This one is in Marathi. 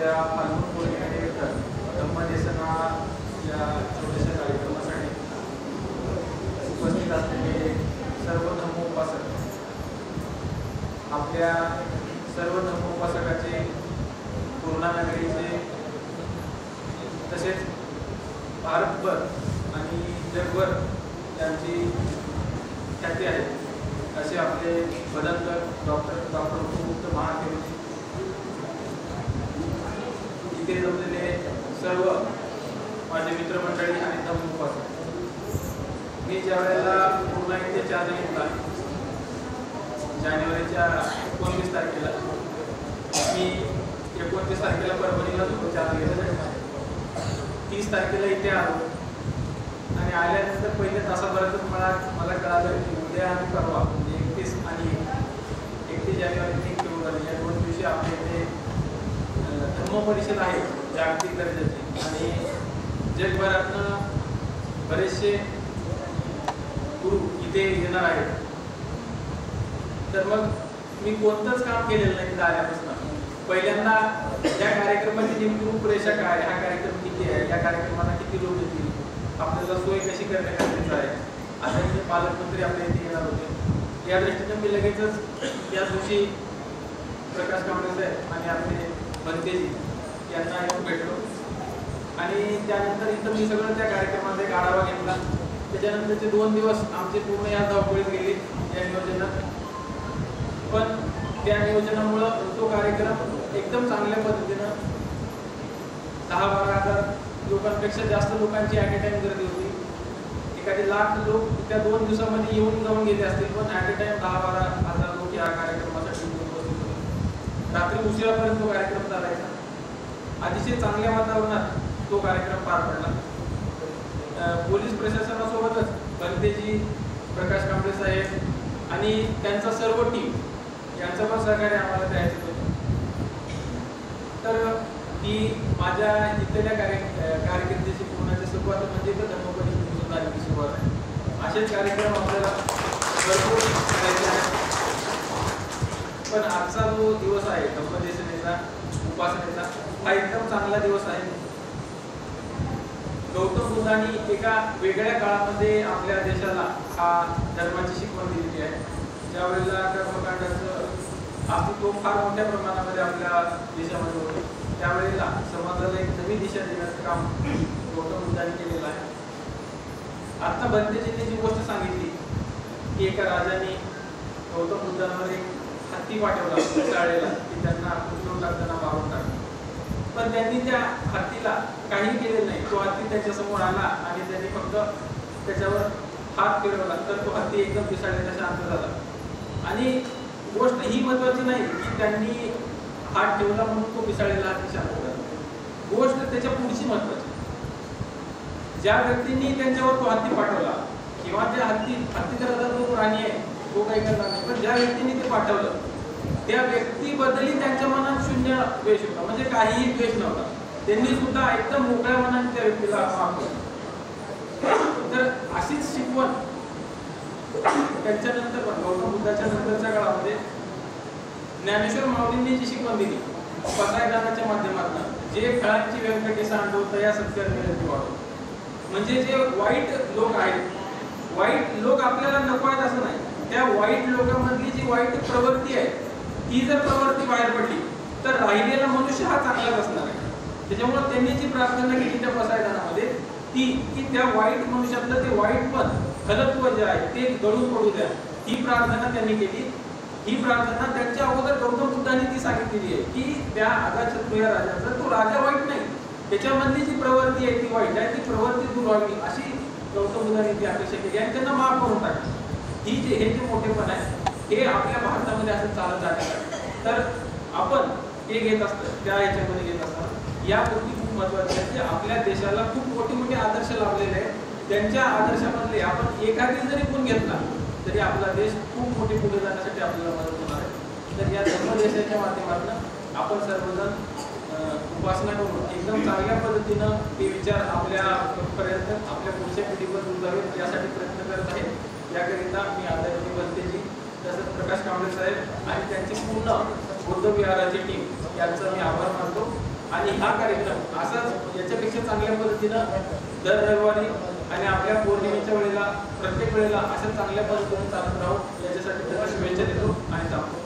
आपल्या फाल्गुन पौर्णिमेनिमित्त धम्मदेसना या छोट्याशा कार्यक्रमासाठी उपस्थित असलेले सर्व धम्मोपासक, आपल्या सर्व धम्मोपासकाचे, पूर्णा नगरीचे, तसेच भारतभर आणि जगभर त्यांची ख्याती आहे असे आपले बदलकर डॉक्टर उपमुक्त महादेवजी, इथे जमलेले सर्व माझे मित्रमंडळी आणि धम्मोपासक. मी ज्या वेळेला पूर्णा इथे चार्ज घेतला जानेवारीच्या 19 तारखेला, मी 29 तारखेला परभणीला चार्ज घेतला, 30 तारखेला इथे आलो आणि आल्यानंतर पहिल्या तासाभरातच मला कळालं की उद्या आणि परवा म्हणजे 31 आणि 31 जानेवारी 3 फेब्रुवारी या 2 दिवशी आपल्या इथे धम्म परिषद आहे जागतिक दर्जाची आणि जगभरातनं बरेचसे गुरु इथे येणार आहेत. तर मग मी कोणतंच काम केलेलं नाही तिथं आल्यापासून. पहिल्यांदा या कार्यक्रमाची नेमकी रूपरेषा काय, हा कार्यक्रम किती आहे, या कार्यक्रमाला किती लोक येतील, आपल्याला सोय कशी करणे गरजेचं आहे, आता पालकमंत्री आपल्या इथे येणार होते. या दृष्टीने मी लगेचच या दिवशी प्रकाश कांबळे साहेब आणि आपले बनतेजी यांना येऊन भेटलो आणि त्यानंतर इथं मी सगळं त्या कार्यक्रमाचा एक आढावा घेतला. त्याच्यानंतरचे 2 दिवस आमचे पूर्ण या धावपळीत गेले या नियोजनात. पण त्या नियोजनामुळं तो कार्यक्रम एकदम चांगल्या पद्धतीनं 10-12 हजार लोकांपेक्षा जास्त लोकांची ॲट ए टाइम गर्दी होती. एखादी लाख लोक त्या 2 दिवसामध्ये येऊन जाऊन गेले असतील, पण ॲट ए टाइम 10-12 हजार लोक या कार्यक्रमासाठी उपस्थित होते. रात्री उशिरापर्यंत तो कार्यक्रम चालायचा. अतिशय चांगल्या वातावरणात तो कार्यक्रम पार पडला. पोलीस प्रशासनासोबतच बनतेजी, प्रकाश कांबळे साहेब आणि त्यांचा सर्व टीम यांचं पण सहकार्य आम्हाला द्यायचं होतं. तर ती माझ्या इथल्या कारकिर्दीची पूर्णाची सुरुवात म्हणजे तर धम्मपरिषदेपासून झालेली सुरुवात आहे. असेच कार्यक्रम आपल्याला भरपूर करायचे आहेत. पण आजचा जो दिवस आहे धम्मदेसनेचा, उपासनेचा, हा एकदम चांगला दिवस आहे. गौतम बुद्धांनी एका वेगळ्या काळामध्ये आपल्या देशाला हा धर्माची शिकवण दिलेली आहे. ज्या वेळेला कर्मकांडाचं अस्तित्व फार मोठ्या प्रमाणामध्ये आपल्या देशामध्ये होते, त्यावेळेला समाजाला एक नवी दिशा देण्याचं काम गौतम बुद्धांनी केलेलं आहे. आता बनतेजींनी जी गोष्ट सांगितली की एका राजाने गौतम बुद्धांवर एक हत्ती पाठवला शाळेला की त्यांना उचलून टाकताना मारून टाकलं. पण त्यांनी त्या हत्तीला काही केलेलं नाही. तो हत्ती त्याच्या समोर आला आणि त्यांनी फक्त त्याच्यावर हात फिरवला तर तो हत्ती एकदम पिसाळलेला शांत झाला. आणि गोष्ट ही महत्वाची नाही की त्यांनी हात ठेवला म्हणून तो पिसाळलेला हत्ती शांत झाला. गोष्ट त्याच्या पुढची महत्वाची. ज्या व्यक्तींनी त्यांच्यावर तो हत्ती पाठवला किंवा त्या हत्ती तर जो प्राणी आहे तो काही करणार नाही, पण ज्या व्यक्तीने ते पाठवलं त्या व्यक्तीबद्दलही त्यांच्या मनात शून्य द्वेष होता, म्हणजे काहीही द्वेष नव्हता. त्यांनी सुद्धा एकदम मोकळ्या मनाने त्या व्यक्तीला माफ केलं. तर अशीच शिकवण त्यांच्यानंतर पण गौतम बुद्धाच्या नंतरच्या काळामध्ये ज्ञानेश्वर माऊलींनी जी शिकवण दिली पसायदानाच्या माध्यमातून, जे फळांची व्यंकटी सांडवत या सत्कार मिळत वाढव, म्हणजे जे वाईट लोक आहेत, वाईट लोक आपल्याला नको आहेत असं नाही, त्या वाईट लोकांमधली जी वाईट प्रवृत्ती आहे ती जर प्रवृत्ती बाहेर पडली तर राहिलेला मनुष्य हा चांगलाच असणार आहे. त्याच्यामुळे त्यांनी जी प्रार्थना केली त्या पसायदानामध्ये ती की त्या वाईट मनुष्यातलं ते वाईट पण खलत्व जे आहे ते गळून पडू द्या, ही प्रार्थना त्यांनी केली. ही प्रार्थना त्यांच्या अगोदर गौतम बुद्धांनी ती सांगितलेली आहे की त्या अजातशत्रू या राजाचा तो राजा वाईट नाही, त्याच्यामधली जी प्रवृत्ती आहे ती वाईट आहे, ती प्रवृत्ती दूर व्हावी अशी गौतम बुद्धांनी ती अपेक्षा केली आणि त्यांना माफ करून टाकली. ही हे जे मोठेपण आहे हे आपल्या भारतामध्ये असं चालत आहे. तर आपण हे घेत असतं त्या ह्याच्यामध्ये घेत असतात. या गोष्टी खूप महत्त्वाच्या आहेत. आपल्या देशाला खूप मोठे मोठे आदर्श लाभलेले आहेत. त्यांच्या आदर्शामधले आपण एखादी जरी गुण घेतला तरी आपला देश खूप मोठे पुढे जाण्यासाठी आपल्याला मदत होणार आहे. तर या धर्मदेशाच्या माध्यमातून आपण सर्वजण उपासना करून एकदम चांगल्या पद्धतीनं ते विचार आपल्यापर्यंत आपल्या पुढच्या पिढीवर जावेत यासाठी प्रयत्न करत आहे. याकरिता मी आदरणीय बनतेजी तसंच प्रकाश कांबळे साहेब आणि त्यांची पूर्ण बुद्ध विहाराची टीम यांचा मी आभार मानतो आणि हा कार्यक्रम असाच याच्यापेक्षा चांगल्या पद्धतीनं दर रविवारी आणि आपल्या पौर्णिमेच्या वेळेला प्रत्येक वेळेला अशा चांगल्या पद्धतीने चालत राहू याच्यासाठी त्याला शुभेच्छा देतो आणि थांबतो.